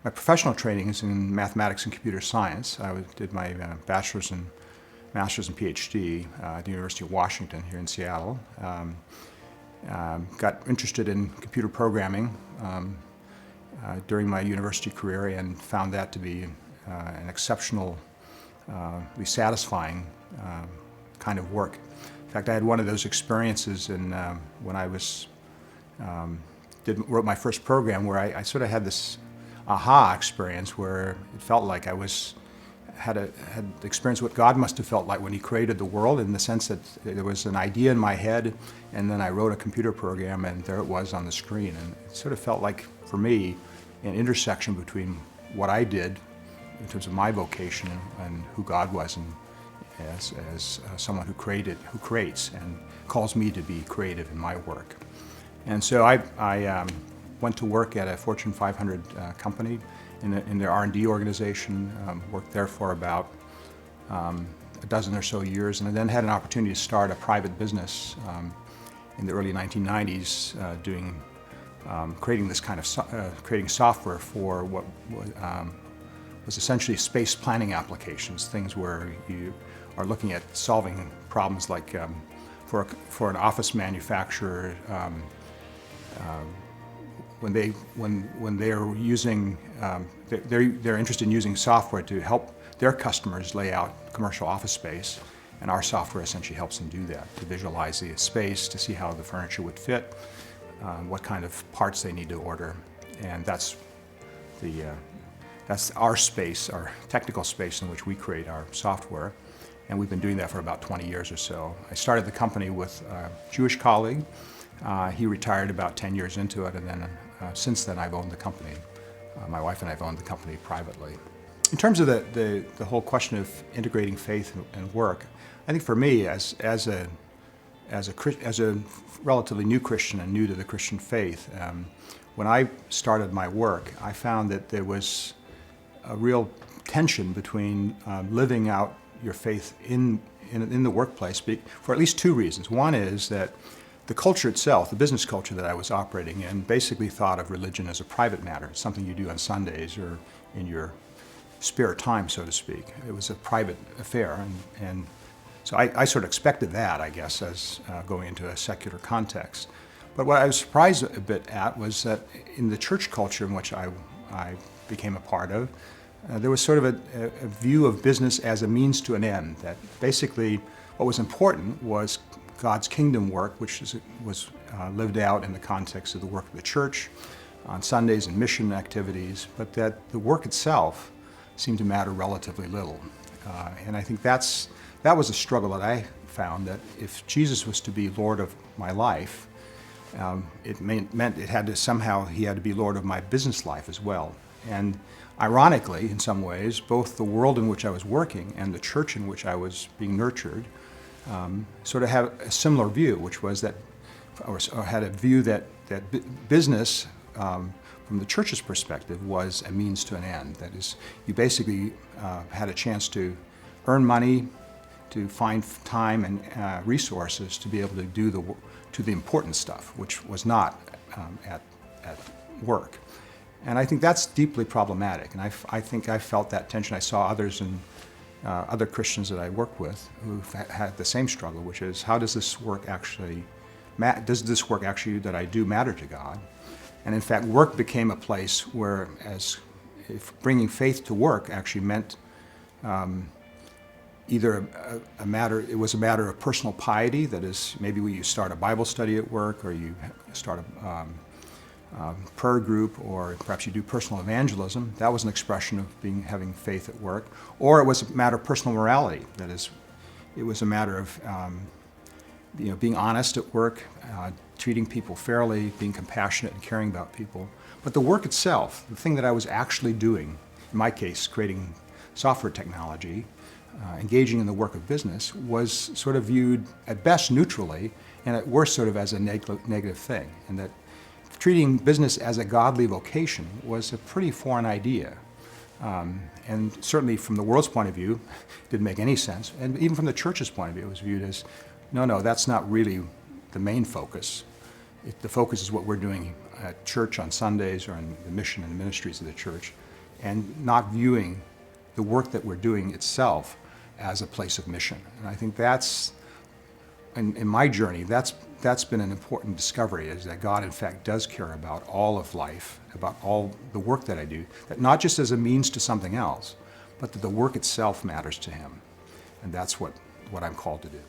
My professional training is in mathematics and computer science. Did my bachelor's and master's and PhD at the University of Washington here in Seattle. Got interested in computer programming during my university career and found that to be an exceptionally satisfying kind of work. In fact, I had one of those experiences when I wrote my first program where I sort of had this aha experience where it felt like I had experienced what God must have felt like when He created the world, in the sense that there was an idea in my head, and then I wrote a computer program, and there it was on the screen. And it sort of felt like, for me, an intersection between what I did in terms of my vocation and who God was, and as someone who creates and calls me to be creative in my work. And so I went to work at a Fortune 500 company in their R&D organization, worked there for about a dozen or so years, and I then had an opportunity to start a private business in the early 1990s, creating this kind of creating software for what was essentially space planning applications, things where you are looking at solving problems like for an office manufacturer. When they're using, they're interested in using software to help their customers lay out commercial office space, and our software essentially helps them do that, to visualize the space, to see how the furniture would fit, what kind of parts they need to order, and that's our space, our technical space in which we create our software, and we've been doing that for about 20 years or so. I started the company with a Jewish colleague. He retired about 10 years into it, and then since then I've owned the company. My wife and I have owned the company privately. In terms of the whole question of integrating faith and work, I think for me, as a relatively new Christian and new to the Christian faith, when I started my work, I found that there was a real tension between living out your faith in the workplace for at least two reasons. One is that the culture itself, the business culture that I was operating in, basically thought of religion as a private matter, something you do on Sundays or in your spare time, so to speak. It was a private affair, and so I sort of expected that, I guess, as going into a secular context. But what I was surprised a bit at was that in the church culture in which I became a part of, there was sort of a view of business as a means to an end, that basically what was important was God's kingdom work, which was lived out in the context of the work of the church on Sundays and mission activities, but that the work itself seemed to matter relatively little. And I think that was a struggle that I found, that if Jesus was to be Lord of my life, it meant it had to he had to be Lord of my business life as well. And ironically, in some ways, both the world in which I was working and the church in which I was being nurtured sort of had a similar view, which was that, or had a view that business, from the church's perspective, was a means to an end. That is, you basically had a chance to earn money, to find time and resources to be able to do the important stuff, which was not at work. And I think that's deeply problematic, and I think I felt that tension. I saw others and other Christians that I worked with who had the same struggle, which is, how does this work actually that I do matter to God? And in fact, work became a place where, if bringing faith to work actually meant either it was a matter of personal piety, that is, maybe you start a Bible study at work, or you start a prayer group, or perhaps you do personal evangelism. That was an expression of having faith at work. Or it was a matter of personal morality. That is, it was a matter of being honest at work, treating people fairly, being compassionate and caring about people. But the work itself, the thing that I was actually doing, in my case, creating software technology, engaging in the work of business, was sort of viewed at best neutrally, and at worst sort of as a negative thing. And that treating business as a godly vocation was a pretty foreign idea. And certainly from the world's point of view, it didn't make any sense. And even from the church's point of view, it was viewed as, no, that's not really the main focus. The focus is what we're doing at church on Sundays, or in the mission and the ministries of the church. and not viewing the work that we're doing itself as a place of mission. And I think that's, in my journey, that's been an important discovery, is that God in fact does care about all of life, about all the work that I do, that not just as a means to something else, but that the work itself matters to him. And that's what I'm called to do.